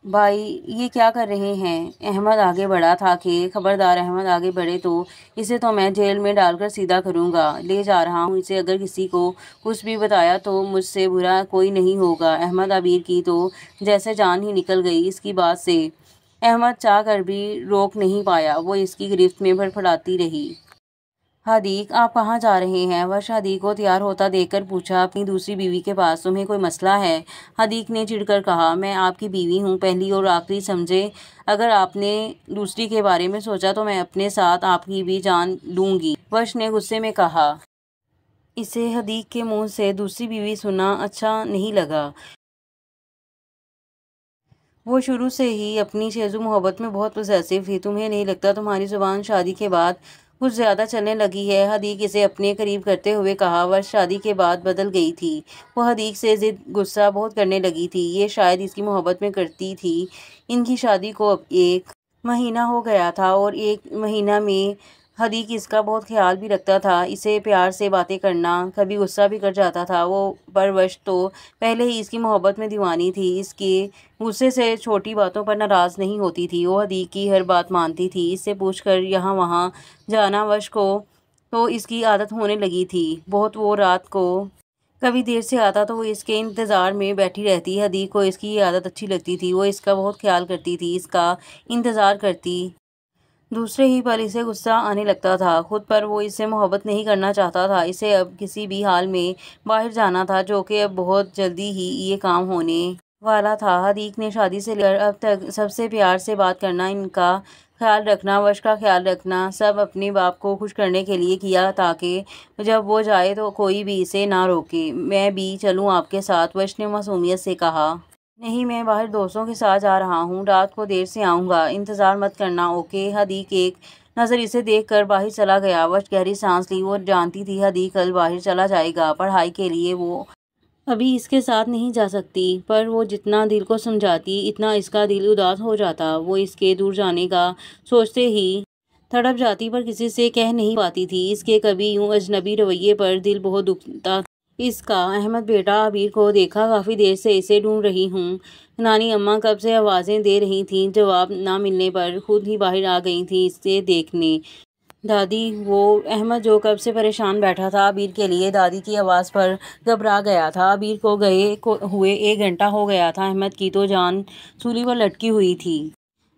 بھائی یہ کیا کر رہے ہیں؟ احمد آگے بڑھا تھا کہ خبردار، احمد آگے بڑھے تو اسے تو میں جیل میں ڈال کر سیدھا کروں گا، لے جا رہا ہوں اسے، اگر کسی کو کچھ بھی بتایا تو مجھ سے برا کوئی نہیں ہوگا۔ احمد عبیر کی تو جیسے جان ہی نکل گئی اس کی بات سے۔ احمد چاہ کر بھی روک نہیں پایا، وہ اس کی گرفت میں پھڑپڑاتی رہی۔ حدیق آپ کہاں جا رہے ہیں؟ ورش حدیق کو تیار ہوتا دیکھ کر پوچھا، اپنی دوسری بیوی کے پاس۔ تمہیں کوئی مسئلہ ہے؟ حدیق نے چڑ کر کہا، میں آپ کی بیوی ہوں، پہلی اور آخری سمجھے، اگر آپ نے دوسری کے بارے میں سوچا تو میں اپنے ساتھ آپ کی بھی جان لوں گی، ورش نے غصے میں کہا۔ اسے حدیق کے منہ سے دوسری بیوی سننا اچھا نہیں لگا۔ وہ شروع سے ہی اپنی شیزو محبت میں بہت پوزیسو تھی۔ تمہیں نہیں لگتا تمہاری زبان شادی کے بعد کچھ زیادہ چلنے لگی ہے؟ حدیق اسے اپنے قریب کرتے ہوئے کہا۔ ورش شادی کے بعد بدل گئی تھی۔ وہ حدیق سے ضد غصہ بہت کرنے لگی تھی، یہ شاید اس کی محبت میں کرتی تھی۔ ان کی شادی کو اب 1 مہینہ ہو گیا تھا اور 1 مہینہ میں حدیق اس کا بہت خیال بھی رکھتا تھا، اسے پیار سے باتیں کرنا، کبھی غصہ بھی کر جاتا تھا وہ، پر ورش تو پہلے ہی اس کی محبت میں دیوانی تھی، اس کے غصے سے چھوٹی باتوں پر ناراض نہیں ہوتی تھی، وہ حدیق کی ہر بات مانتی تھی، اس سے پوچھ کر یہاں وہاں جانا ورش کو تو اس کی عادت ہونے لگی تھی بہت۔ وہ رات کو کبھی دیر سے آتا تو وہ اس کے انتظار میں بیٹھی رہتی، حدیق کو اس کی یہ عادت اچھی لگتی تھی، وہ اس کا بہت خیال کرتی تھی، اس کا انتظار کرتی۔ دوسرے ہی پل اسے غصہ آنے لگتا تھا خود پر، وہ اس سے محبت نہیں کرنا چاہتا تھا، اسے اب کسی بھی حال میں باہر جانا تھا، جو کہ اب بہت جلدی ہی یہ کام ہونے والا تھا۔ حدیق نے شادی سے لے کر اب تک سب سے پیار سے بات کرنا، ان کا خیال رکھنا، ورش کا خیال رکھنا، سب اپنے باپ کو خوش کرنے کے لیے کیا تاکہ جب وہ جائے تو کوئی بھی اسے نہ روکے۔ میں بھی چلوں آپ کے ساتھ؟ ورش نے معصومیت سے کہا۔ نہیں، میں باہر دوستوں کے ساتھ جا رہا ہوں، رات کو دیر سے آؤں گا، انتظار مت کرنا، اوکے؟ حدیق ایک نظر اسے دیکھ کر باہر چلا گیا۔ ورش گہری سانس لی، وہ جانتی تھی حدیق کل باہر چلا جائے گا پڑھائی کے لیے، وہ ابھی اس کے ساتھ نہیں جا سکتی، پر وہ جتنا دل کو سمجھاتی اتنا اس کا دل اداس ہو جاتا، وہ اس کے دور جانے کا سوچتے ہی تڑپ جاتی، پر کسی سے کہہ نہیں پاتی تھی، اس کے کبھی یوں اجنبی رویے پر دل بہت دکھتا اس کا۔ احمد بیٹا عبیر کو دیکھا، کافی دیر سے اسے ڈھونڈ رہی ہوں، نانی اماں کب سے آوازیں دے رہی تھیں، جواب نہ ملنے پر خود ہی باہر آ گئی تھیں اسے دیکھنے۔ دادی، وہ احمد جو کب سے پریشان بیٹھا تھا عبیر کے لیے دادی کی آواز پر گھبرا گیا تھا۔ عبیر کو گئے ہوئے 1 گھنٹہ ہو گیا تھا، احمد کی تو جان سولی پر لٹکی ہوئی تھی،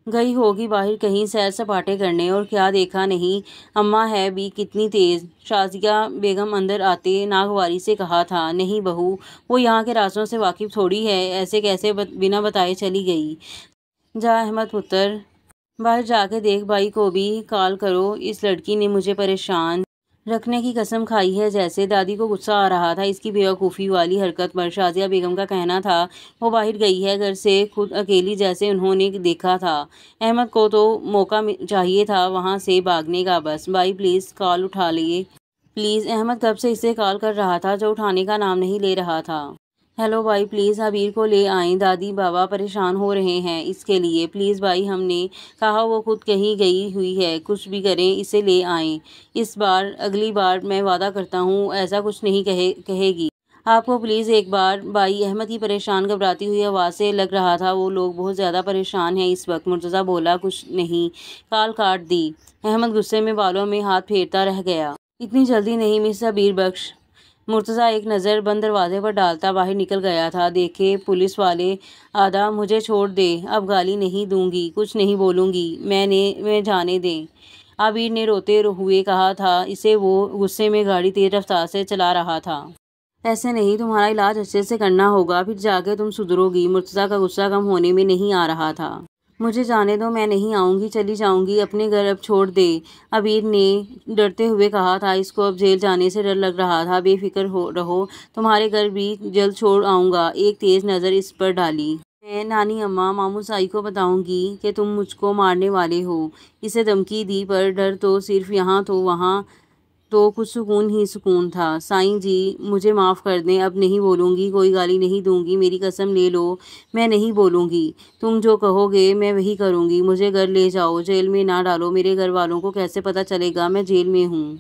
گئی ہوگی باہر کہیں سیر سپاٹے کرنے، اور کیا دیکھا نہیں اماں ہے بھی کتنی تیز؟ شازیہ بیگم اندر آتے ناگواری سے کہا تھا۔ نہیں بہو، وہ یہاں کے راستوں سے واقف تھوڑی ہے، ایسے کیسے بنا بتائے چلی گئی؟ جا احمد پتر، باہر جا کے دیکھ، بھائی کو بھی کال کرو، اس لڑکی نے مجھے پریشان رکھنے کی قسم کھائی ہے جیسے۔ دادی کو غصہ آ رہا تھا اس کی بیوقوفی والی حرکت پر، شازیہ بیگم کا کہنا تھا وہ باہر گئی ہے گھر سے خود اکیلی، جیسے انہوں نے دیکھا تھا۔ احمد کو تو موقع چاہیے تھا وہاں سے بھاگنے کا، بس۔ بھائی پلیز کال اٹھا لیے پلیز۔ احمد کب سے اسے کال کر رہا تھا جو اٹھانے کا نام نہیں لے رہا تھا۔ ہیلو بھائی، پلیز عبیر کو لے آئیں، دادی بابا پریشان ہو رہے ہیں اس کے لیے، پلیز بھائی، ہم نے کہا وہ خود کہیں گئی ہوئی ہے، کچھ بھی کریں اسے لے آئیں، اس بار اگلی بار میں وعدہ کرتا ہوں ایسا کچھ نہیں کہے گی آپ کو، پلیز ایک بار۔ بھائی، احمد کی پریشان گھبراتی ہوئی آواز سے لگ رہا تھا وہ لوگ بہت زیادہ پریشان ہیں اس وقت۔ مرتضیٰ بولا، کچھ نہیں، کال کاٹ دی۔ احمد غصے میں بالوں میں ہاتھ پھیرتا رہ گیا۔ اتنی جلدی نہیں مس عبیر بخش۔ مرتضیٰ ایک نظر بند دروازے پر ڈالتا باہر نکل گیا تھا۔ دیکھے پولیس والے، آدھا مجھے چھوڑ دے، اب گالی نہیں دوں گی، کچھ نہیں بولوں گی، میں جانے دیں، عبیر نے روتے ہوئے کہا تھا اسے، وہ غصے میں گاڑی تیز رفتار سے چلا رہا تھا۔ ایسے نہیں، تمہارا علاج اچھے سے کرنا ہوگا، پھر جا کے تم سدھرو گی۔ مرتضیٰ کا غصہ کم ہونے میں نہیں آ رہا تھا۔ مجھے جانے دو، میں نہیں آؤں گی، چلی جاؤں گی اپنے گھر، اب چھوڑ دے، عبیر نے ڈرتے ہوئے کہا تھا۔ اس کو اب جیل جانے سے ڈر لگ رہا تھا۔ بے فکر رہو، تمہارے گھر بھی جلد چھوڑ آؤں گا۔ ایک تیز نظر اس پر ڈالی۔ میں نانی اماں ماموں سائی کو بتاؤں گی کہ تم مجھ کو مارنے والے ہو، اسے دھمکی دی، پر ڈر تو صرف یہاں تو وہاں تو کچھ سکون ہی سکون تھا۔ سائیں جی مجھے معاف کر دیں، اب نہیں بولوں گی، کوئی گالی نہیں دوں گی، میری قسم لے لو میں نہیں بولوں گی، تم جو کہو گے میں وہی کروں گی، مجھے گھر لے جاؤ، جیل میں نہ ڈالو، میرے گھر والوں کو کیسے پتہ چلے گا میں جیل میں ہوں؟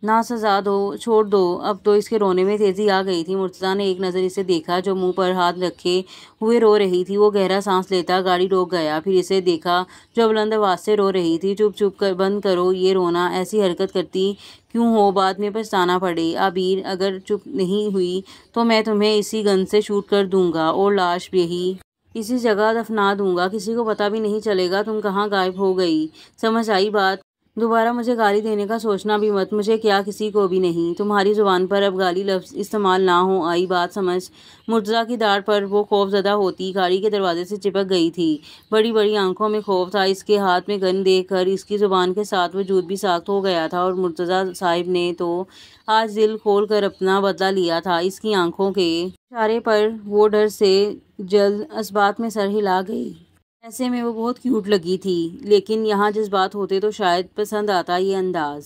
ناسزا دو، چھوڑ دو، اب تو اس کے رونے میں تیزی آ گئی تھی۔ مرتضیٰ نے ایک نظر اسے دیکھا جو منہ پر ہاتھ رکھے ہوئے رو رہی تھی۔ وہ گہرا سانس لیتا گاڑی روک گیا، پھر اسے دیکھا جو بلند آواز سے رو رہی تھی۔ چپ چپ بند کرو یہ رونا، ایسی حرکت کرتی کیوں ہو، بعد میں پچھتانا پڑے۔ عبیر اگر چپ نہیں ہوئی تو میں تمہیں اسی گن سے شوٹ کر دوں گا اور لاش یہی اسی جگہ دفنا دوں گا، کسی کو پتہ بھی نہیں چلے گا تم کہاں غائب ہو گئی۔ سمجھ آئی بات؟ دوبارہ مجھے گالی دینے کا سوچنا بھی مت، مجھے کیا کسی کو بھی نہیں۔ تمہاری زبان پر اب گالی لفظ استعمال نہ ہو، آئی بات سمجھ؟ مرتضیٰ کی داڑھ پر وہ خوف زدہ ہوتی گاڑی کے دروازے سے چپک گئی تھی۔ بڑی بڑی آنکھوں میں خوف تھا، اس کے ہاتھ میں گن دیکھ کر اس کی زبان کے ساتھ وجود بھی ساخت ہو گیا تھا۔ اور مرتضیٰ صاحب نے تو آج دل کھول کر اپنا بدلہ لیا تھا۔ اس کی آنکھوں کے اشارے پر وہ ڈر سے جلد اثبات میں سر ہلا گئی۔ ایسے میں وہ بہت کیوٹ لگی تھی، لیکن یہاں جذبات ہوتے تو شاید پسند آتا یہ انداز۔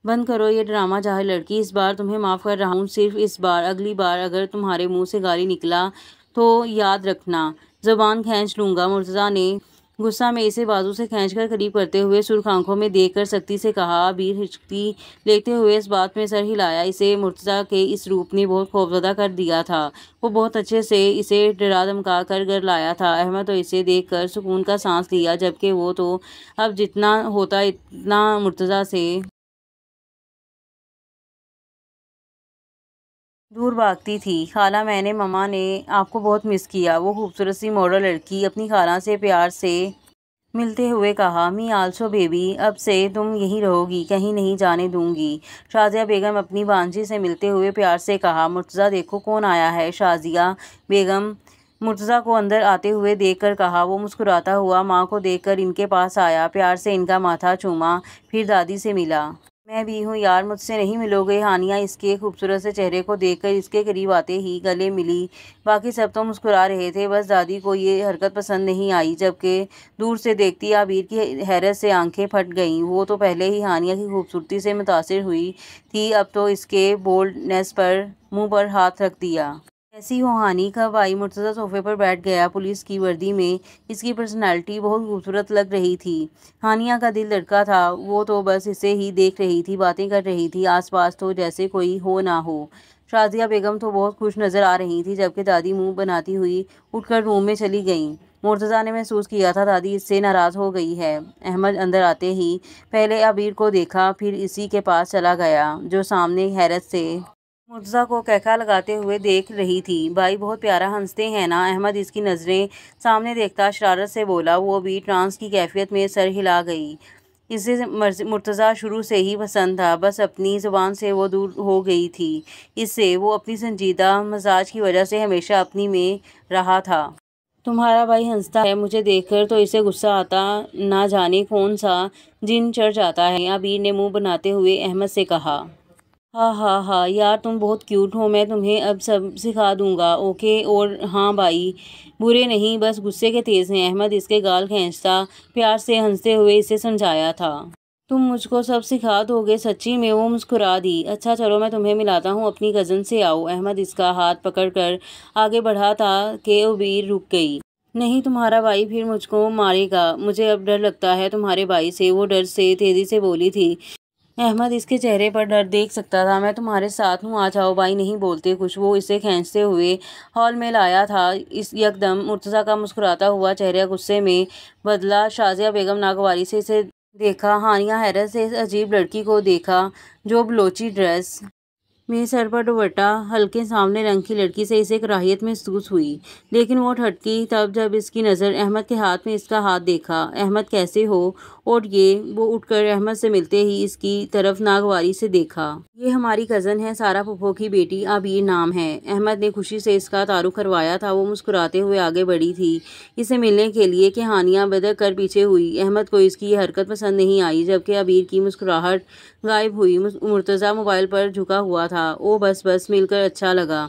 بند کرو یہ ڈرامہ جاہل لڑکی، اس بار تمہیں معاف کر رہا ہوں، صرف اس بار۔ اگلی بار اگر تمہارے منہ سے گالی نکلا تو یاد رکھنا زبان کھینچ لوں گا۔ مرتضیٰ نے غصہ میں اسے بازو سے کھینچ کر قریب کرتے ہوئے سرخ آنکھوں میں دیکھ کر سختی سے کہا۔ عبیر ہچکتی لیتے ہوئے اس بات میں سر ہلایا۔ اسے مرتضیٰ کے اس روپ نے بہت خوفزدہ کر دیا تھا۔ وہ بہت اچھے سے اسے ڈرا دھمکا کر گھر لایا تھا۔ احمد تو اسے دیکھ کر سکون کا سانس لیا، جبکہ وہ تو اب جتنا ہوتا اتنا مرتضیٰ سے دور بھاگتی تھی۔ خالہ میں نے مما نے آپ کو بہت مس کیا، وہ خوبصورت سی ماڈل لڑکی اپنی خالہ سے پیار سے ملتے ہوئے کہا۔ می آلسو بیبی، اب سے تم یہیں رہو گی، کہیں نہیں جانے دوں گی، شازیہ بیگم اپنی بھانجی سے ملتے ہوئے پیار سے کہا۔ مرتضیٰ دیکھو کون آیا ہے، شازیہ بیگم مرتضیٰ کو اندر آتے ہوئے دیکھ کر کہا۔ وہ مسکراتا ہوا ماں کو دیکھ کر ان کے پاس آیا، پیار سے ان کا ماتھا چوما، پھر دادی سے ملا۔ میں بھی ہوں یار، مجھ سے نہیں ملو گے؟ ہانیہ اس کے خوبصورت سے چہرے کو دیکھ کر اس کے قریب آتے ہی گلے ملی۔ باقی سب تو مسکرا رہے تھے، بس دادی کو یہ حرکت پسند نہیں آئی، جبکہ دور سے دیکھتی عبیر کی حیرت سے آنکھیں پھٹ گئیں۔ وہ تو پہلے ہی ہانیہ کی خوبصورتی سے متاثر ہوئی تھی، اب تو اس کے بولڈنیس پر منہ پر ہاتھ رکھ دیا۔ کیسی ہو ہانی، کب آئی؟ مرتضیٰ صوفے پر بیٹھ گیا، پولیس کی وردی میں اس کی پرسنالٹی بہت خوبصورت لگ رہی تھی۔ ہانیہ کا دل دھڑکا تھا، وہ تو بس اسے ہی دیکھ رہی تھی، باتیں کر رہی تھی، آس پاس تو جیسے کوئی ہو نہ ہو۔ شازیہ بیگم تو بہت خوش نظر آ رہی تھی، جبکہ دادی منہ بناتی ہوئی اٹھ کر روم میں چلی گئیں۔ مرتضیٰ نے محسوس کیا تھا دادی اس سے ناراض ہو گئی ہے۔ احمد اندر آتے ہی پہلے عبیر کو دیکھا، پھر اسی کے پاس چلا گیا جو سامنے حیرت سے مرتضیٰ کو کہکہا لگاتے ہوئے دیکھ رہی تھی۔ بھائی بہت پیارا ہنستے ہیں نا؟ احمد اس کی نظریں سامنے دیکھتا شرارت سے بولا۔ وہ بھی ٹرانس کی کیفیت میں سر ہلا گئی۔ اسے مرتضیٰ شروع سے ہی پسند تھا، بس اپنی زبان سے وہ دور ہو گئی تھی اس سے، وہ اپنی سنجیدہ مزاج کی وجہ سے ہمیشہ اپنی میں رہا تھا۔ تمہارا بھائی ہنستا ہے مجھے دیکھ کر تو اسے غصہ آتا نہ جانے کون سا جن چڑھ جاتا ہے، عبیر نے منہ بناتے ہوئے احمد سے کہا۔ ہاں ہاں ہاں یار تم بہت کیوٹ ہو، میں تمہیں اب سب سکھا دوں گا، اوکے؟ اور ہاں بھائی برے نہیں، بس غصے کے تیز ہیں۔ احمد اس کے گال کھینچتا پیار سے ہنستے ہوئے اسے سمجھایا تھا۔ تم مجھ کو سب سکھا دو گے سچی میں؟ وہ مسکرا دی۔ اچھا چلو میں تمہیں ملاتا ہوں اپنی کزن سے، آؤ۔ احمد اس کا ہاتھ پکڑ کر آگے بڑھا تھا کہ عبیر رک گئی۔ نہیں تمہارا بھائی پھر مجھ کو مارے گا، مجھے اب ڈر لگتا ہے تمہارے بھائی سے، وہ ڈر سے تیزی سے بولی تھی۔ احمد اس کے چہرے پر ڈر دیکھ سکتا تھا۔ میں تمہارے ساتھ ہوں، آ جاؤ۔ بھائی نہیں بولتے کچھ، وہ اسے کھینچتے ہوئے ہال میں لایا تھا۔ اس یکدم مرتضیٰ کا مسکراتا ہوا چہرہ غصے میں بدلا۔ شازیہ بیگم ناگواری سے اسے دیکھا۔ ہانیہ حیرت سے اس عجیب لڑکی کو دیکھا جو بلوچی ڈریس میں سر پر دوپٹہ، ہلکے سانولے رنگ کی لڑکی سے اسے کراہیت محسوس ہوئی، لیکن وہ ٹھٹکی تب جب اس کی نظر احمد کے ہاتھ میں اس کا ہاتھ دیکھا۔ احمد کیسے ہو؟ اور یہ وہ اٹھ کر احمد سے ملتے ہی اس کی طرف ناگواری سے دیکھا۔ یہ ہماری کزن ہے، سارا پھپھو کی بیٹی، عبیر نام ہے۔ احمد نے خوشی سے اس کا تعارف کروایا تھا۔ وہ مسکراتے ہوئے آگے بڑھی تھی اسے ملنے کے لیے کہ ہانیہ بدک کر پیچھے ہوئی۔ احمد کو اس کی یہ حرکت پسند نہیں آئی، جبکہ عبیر کی مسکراہٹ غائب ہوئی۔ مرتضیٰ موبائل پر جھکا ہوا تھا۔ او بس بس مل کر اچھا لگا۔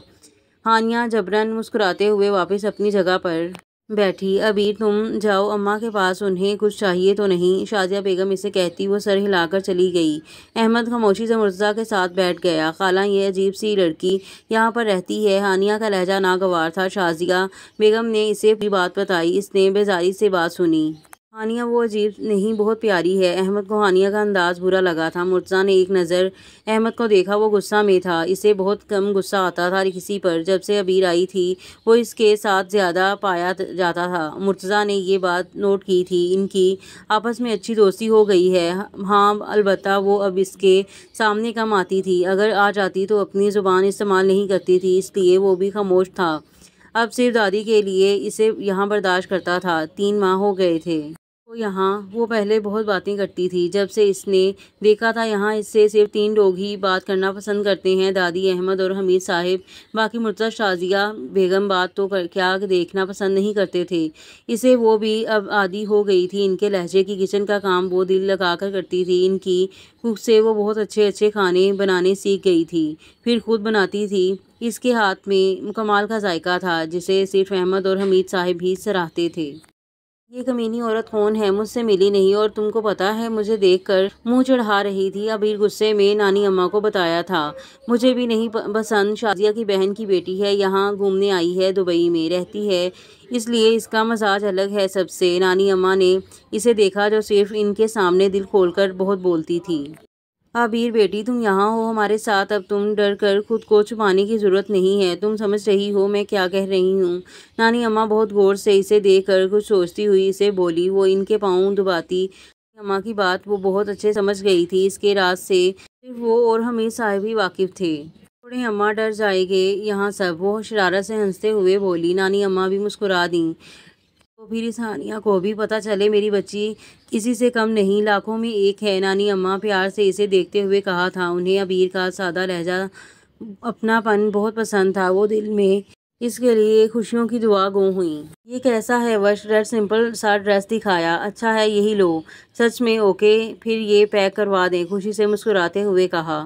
ہانیہ جبراً مسکراتے ہوئے واپس اپنی جگہ پر بیٹھی۔ عبیر تم جاؤ اماں کے پاس، انہیں کچھ چاہیے تو نہیں؟ شازیہ بیگم اسے کہتی وہ سر ہلا کر چلی گئی۔ احمد خاموشی سے مرتضیٰ کے ساتھ بیٹھ گیا۔ خالہ یہ عجیب سی لڑکی یہاں پر رہتی ہے؟ ہانیہ کا لہجہ ناگوار تھا۔ شازیہ بیگم نے اسے پوری بات بتائی۔ اس نے بیزاری سے بات سنی۔ ہانیہ وہ عجیب نہیں بہت پیاری ہے۔ احمد کو ہانیہ کا انداز برا لگا تھا۔ مرتضیٰ نے ایک نظر احمد کو دیکھا، وہ غصہ میں تھا۔ اسے بہت کم غصہ آتا تھا کسی پر۔ جب سے عبیر آئی تھی وہ اس کے ساتھ زیادہ پایا جاتا تھا۔ مرتضیٰ نے یہ بات نوٹ کی تھی، ان کی آپس میں اچھی دوستی ہو گئی ہے۔ ہاں البتہ وہ اب اس کے سامنے کم آتی تھی، اگر آ جاتی تو اپنی زبان استعمال نہیں کرتی تھی، اس لیے وہ بھی خاموش تھا۔ اب صرف دادی کے لیے اسے یہاں برداشت کرتا تھا۔ 3 ماہ ہو گئے تھے وہ پہلے بہت باتیں کرتی تھی۔ جب سے اس نے دیکھا تھا یہاں اس سے صرف 3 لوگ ہی بات کرنا پسند کرتے ہیں، دادی، احمد اور حمید صاحب۔ باقی مرتضیٰ، شازیہ بیگم بات تو کیا دیکھنا پسند نہیں کرتے تھے۔ اسے وہ بھی اب عادی ہو گئی تھی ان کے لہجے کی۔ کچن کا کام وہ دل لگا کر کرتی تھی، ان کی کوک سے وہ بہت اچھے اچھے کھانے بنانے سیکھ گئی تھی، پھر خود بناتی تھی۔ اس کے ہاتھ میں کمال کا ذائقہ تھا جسے صرف احمد اور حمید صاحب ہی سراہتے تھے۔ یہ کمینی عورت کون ہے؟ مجھ سے ملی نہیں اور تم کو پتہ ہے مجھے دیکھ کر منہ چڑھا رہی تھی۔ عبیر غصے میں نانی اماں کو بتایا تھا، مجھے بھی نہیں پسند، شازیہ کی بہن کی بیٹی ہے، یہاں گھومنے آئی ہے، دبئی میں رہتی ہے، اس لیے اس کا مزاج الگ ہے سب سے۔ نانی اماں نے اسے دیکھا جو صرف ان کے سامنے دل کھول کر بہت بولتی تھی۔ عبیر بیٹی، تم یہاں ہو ہمارے ساتھ، اب تم ڈر کر خود کو چھپانے کی ضرورت نہیں ہے، تم سمجھ رہی ہو میں کیا کہہ رہی ہوں؟ نانی اماں بہت غور سے اسے دیکھ کر کچھ سوچتی ہوئی اسے بولی۔ وہ ان کے پاؤں دباتی۔ نانی اماں کی بات وہ بہت اچھے سمجھ گئی تھی، اس کے راز سے صرف وہ اور حمید صاحب ہی واقف تھے۔ چھوڑیں اماں، ڈر جائیں گے یہاں سب، وہ شرارت سے ہنستے ہوئے بولی۔ نانی اماں بھی مسکرا دیں۔ تو پھر اس ہانیہ کو بھی پتہ چلے میری بچی کسی سے کم نہیں، لاکھوں میں ایک ہے، نانی اماں پیار سے اسے دیکھتے ہوئے کہا تھا۔ انہیں عبیر کا سادہ لہجہ، اپنا پن بہت پسند تھا۔ وہ دل میں اس کے لیے خوشیوں کی دعا گو ہوئیں۔ یہ کیسا ہے وش؟ ریڈ سمپل سا ڈریس دکھایا۔ اچھا ہے یہی لو۔ سچ میں؟ اوکے پھر یہ پیک کروا دیں، خوشی سے مسکراتے ہوئے کہا۔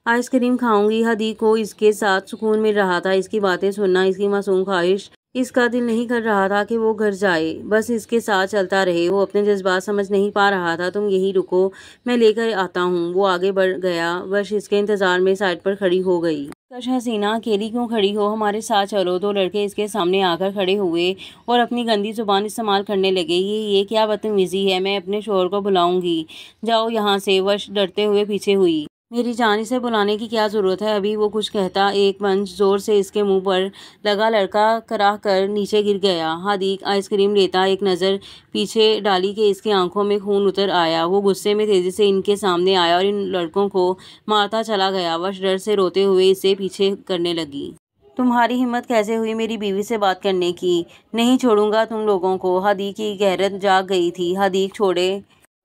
آئس کریم کھاؤں گی؟ ہدی کو اس کے ساتھ سکون مل رہا تھا، اس کی باتیں سننا، اس کی معصوم خواہش۔ اس کا دل نہیں کر رہا تھا کہ وہ گھر جائے، بس اس کے ساتھ چلتا رہے۔ وہ اپنے جذبات سمجھ نہیں پا رہا تھا۔ تم یہیں رکو، میں لے کر آتا ہوں۔ وہ آگے بڑھ گیا۔ وش اس کے انتظار میں سائڈ پر کھڑی ہو گئی۔ کش حسینہ، اکیلی کیوں کھڑی ہو؟ ہمارے ساتھ چلو۔ 2 لڑکے اس کے سامنے آ کر کھڑے ہوئے اور اپنی گندی زبان استعمال کرنے لگے۔ یہ کیا بدتمیزی ہے؟ میں اپنے شوہر کو بلاؤں گی، جاؤ یہاں سے۔ وش ڈرتے ہوئے پیچھے ہوئی۔ میری جان، اسے بلانے کی کیا ضرورت ہے؟ ابھی وہ کچھ کہتا ایک پنچ زور سے اس کے منہ پر لگا، لڑکا کراہ کر نیچے گر گیا۔ ہدی آئس کریم لیتا ایک نظر پیچھے ڈالی کہ اس کی آنکھوں میں خون اتر آیا۔ وہ غصے میں تیزی سے ان کے سامنے آیا اور ان لڑکوں کو مارتا چلا گیا۔ وش ڈر سے روتے ہوئے اسے پیچھے کرنے لگی۔ تمہاری ہمت کیسے ہوئی میری بیوی سے بات کرنے کی؟ نہیں چھوڑوں گا تم لوگوں کو۔ ہدی کی غیرت جاگ گئی تھی۔ ہدی چھوڑے،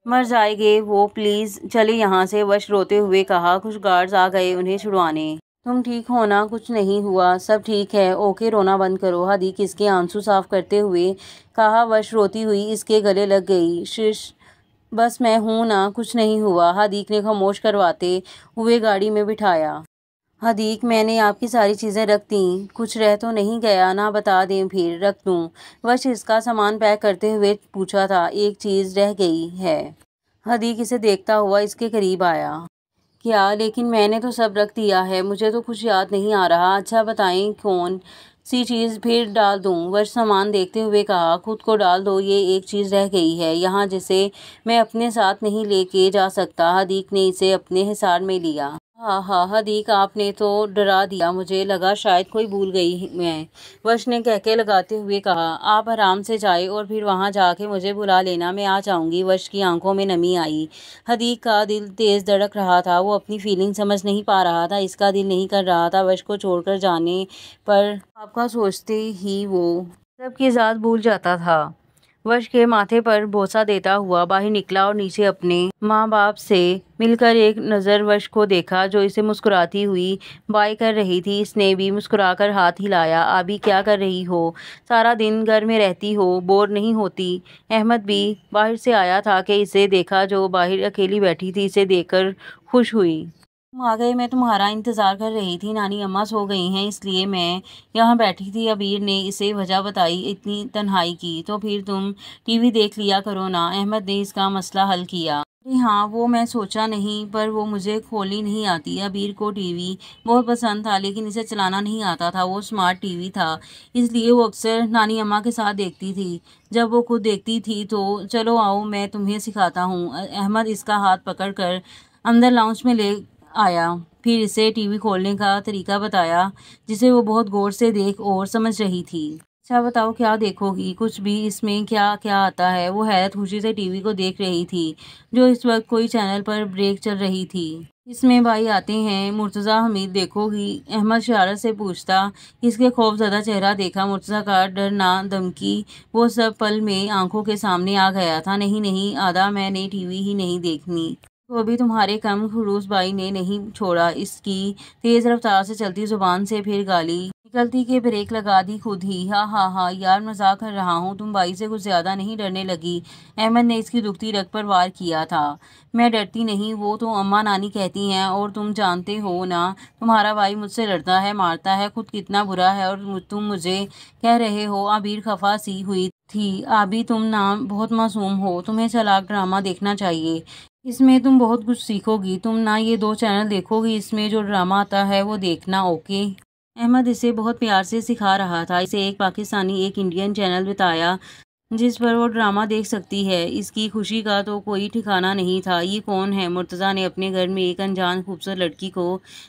مر جائے گے وہ، پلیز چلے یہاں سے۔ وش روتے ہوئے کہا۔ کچھ گارڈز آ گئے انہیں چھڑوانے۔ تم ٹھیک ہو نا؟ کچھ نہیں ہوا، سب ٹھیک ہے۔ اوکے رونا بند کرو، ہدی کس کے آنسو صاف کرتے ہوئے کہا۔ وش روتی ہوئی اس کے گلے لگ گئی۔ شش، بس میں ہوں نا، کچھ نہیں ہوا، ہدیک نے خاموش کرواتے ہوئے گاڑی میں بٹھایا۔ ہدیک، میں نے آپ کی ساری چیزیں رکھ دیں، کچھ رہ تو نہیں گیا نا؟ بتا دیں پھر رکھ دوں؟ وش اس کا سامان پیک کرتے ہوئے پوچھا تھا۔ ایک چیز رہ گئی ہے۔ ہدیک اسے دیکھتا ہوا اس کے قریب آیا۔ کیا؟ لیکن میں نے تو سب رکھ دیا ہے، مجھے تو کچھ یاد نہیں آ رہا۔ اچھا بتائیں کون سی چیز پھر ڈال دوں؟ وش سامان دیکھتے ہوئے کہا۔ خود کو ڈال دو، یہ ایک چیز رہ گئی ہے یہاں جسے میں اپنے ساتھ نہیں لے کے جا سکتا۔ ہدیک نے اسے اپنے حصار میں لیا۔ ہاں ہاں ہدیک، آپ نے تو ڈرا دیا، مجھے لگا شاید کوئی بھول گئی میں، وش نے کہکے لگاتے ہوئے کہا۔ آپ آرام سے جائیں اور پھر وہاں جا کے مجھے بلا لینا، میں آ جاؤں گی۔ وش کی آنکھوں میں نمی آئی۔ ہدیک کا دل تیز دھڑک رہا تھا، وہ اپنی فیلنگ سمجھ نہیں پا رہا تھا، اس کا دل نہیں کر رہا تھا وش کو چھوڑ کر جانے پر۔ آپ کا سوچتے ہی وہ سب کی ذات بھول جاتا تھا۔ وش کے ماتھے پر بوسہ دیتا ہوا باہر نکلا اور نیچے اپنے ماں باپ سے مل کر ایک نظر وش کو دیکھا جو اسے مسکراتی ہوئی بائے کر رہی تھی۔ اس نے بھی مسکرا کر ہاتھ ہلایا۔ آبی، کیا کر رہی ہو؟ سارا دن گھر میں رہتی ہو، بور نہیں ہوتی؟ احمد بھی باہر سے آیا تھا کہ اسے دیکھا جو باہر اکیلی بیٹھی تھی، اسے دیکھ کر خوش ہوئی۔ تم آ گئے، میں تمہارا انتظار کر رہی تھی، نانی اماں سو گئی ہیں اس لیے میں یہاں بیٹھی تھی۔ عبیر نے اسے وجہ بتائی اتنی تنہائی کی۔ تو پھر تم ٹی وی دیکھ لیا کرو نا، احمد نے اس کا مسئلہ حل کیا۔ ہاں وہ میں سوچا نہیں، پر وہ مجھے کھولنی نہیں آتی۔ عبیر کو ٹی وی بہت پسند تھا لیکن اسے چلانا نہیں آتا تھا۔ وہ اسمارٹ ٹی وی تھا، اس لیے وہ اکثر نانی اماں کے ساتھ دیکھتی تھی۔ جب وہ خود دیکھتی تھی تو چلو آؤ میں تمہیں سکھاتا ہوں۔ احمد اس کا ہاتھ پکڑ کر اندر لاؤنج میں لے آیا، پھر اسے ٹی وی کھولنے کا طریقہ بتایا جسے وہ بہت غور سے دیکھ اور سمجھ رہی تھی۔ اچھا بتاؤ کیا دیکھو گی؟ کچھ بھی، اس میں کیا کیا آتا ہے؟ وہ حیرت خوشی سے ٹی وی کو دیکھ رہی تھی جو اس وقت کوئی چینل پر بریک چل رہی تھی۔ اس میں بھائی آتے ہیں مرتضیٰ حمید دیکھو گی؟ احمد شرارت سے پوچھتا۔ اس کے خوف زدہ چہرہ دیکھا مرتضیٰ کا ڈرنا، دھمکی، وہ سب پل میں آنکھوں کے سامنے آ گیا تھا۔ نہیں نہیں آدا، میں نے ٹی وی ہی نہیں دیکھنی۔ تو ابھی تمہارے کم خلوص بھائی نے نہیں چھوڑا۔ اس کی تیز رفتار سے چلتی زبان سے پھر گالی نکلتی کہ بریک لگا دی خود ہی۔ ہاں ہاں ہاں یار مذاق کر رہا ہوں، تم بھائی سے کچھ زیادہ نہیں ڈرنے لگی؟ احمد نے اس کی دکھتی رگ پر وار کیا تھا۔ میں ڈرتی نہیں، وہ تو اماں نانی کہتی ہیں، اور تم جانتے ہو نا تمہارا بھائی مجھ سے لڑتا ہے، مارتا ہے، خود کتنا برا ہے، اور تم مجھے کہہ رہے ہو؟ عبیر خفا سی ہوئی تھی۔ آبی تم نا بہت معصوم ہو، تمہیں چلاک ڈرامہ دیکھنا چاہیے، اس میں تم بہت کچھ سیکھو گی۔ تم نا یہ 2 چینل دیکھو گی، اس میں جو ڈرامہ آتا ہے وہ دیکھنا، اوکے؟ احمد اسے بہت پیار سے سکھا رہا تھا۔ اسے ایک پاکستانی ایک انڈین چینل بتایا جس پر وہ ڈرامہ دیکھ سکتی ہے۔ اس کی خوشی کا تو کوئی ٹھکانہ نہیں تھا۔ یہ کون ہے؟ مرتضیٰ نے اپنے گھر میں ایک انجان خوبصورت لڑکی کو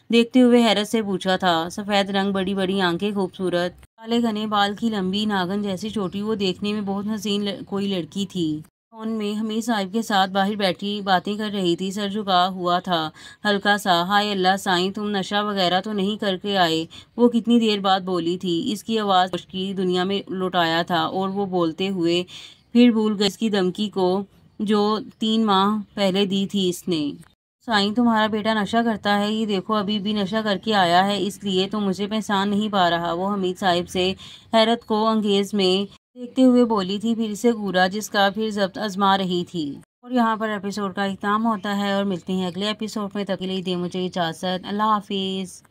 دیکھتے ہوئے حیرت سے پوچھا تھا۔ سفید رنگ، بڑی بڑی آنکھیں، خوبصورت کالے گھنے بال کی لمبی ناگن جیسی چوٹی، وہ دیکھنے میں بہت حسین کوئی لڑکی تھی۔ فون میں حمید صاحب کے ساتھ باہر بیٹھی باتیں کر رہی تھی، سر جھکا ہوا تھا ہلکا سا۔ ہائے اللہ سائیں، تم نشہ وغیرہ تو نہیں کر کے آئے؟ وہ کتنی دیر بعد بولی تھی۔ اس کی آواز ہوش کی دنیا میں لوٹایا تھا اور وہ بولتے ہوئے پھر بھول گئی اس کی دھمکی کو جو 3 ماہ پہلے دی تھی اس نے۔ سائیں تمہارا بیٹا نشہ کرتا ہے؟ یہ دیکھو ابھی بھی نشہ کر کے آیا ہے، اس لیے تو مجھے پہچان نہیں پا رہا۔ وہ حمید صاحب سے حیرت کو انگیز میں دیکھتے ہوئے بولی تھی، پھر اسے گھورا جس کا پھر ضبط آزما رہی تھی۔ اور یہاں پر ایپیسوڈ کا اختتام ہوتا ہے اور ملتے ہیں اگلے ایپیسوڈ میں۔ تب کے لیے دیں مجھے اجازت، اللہ حافظ۔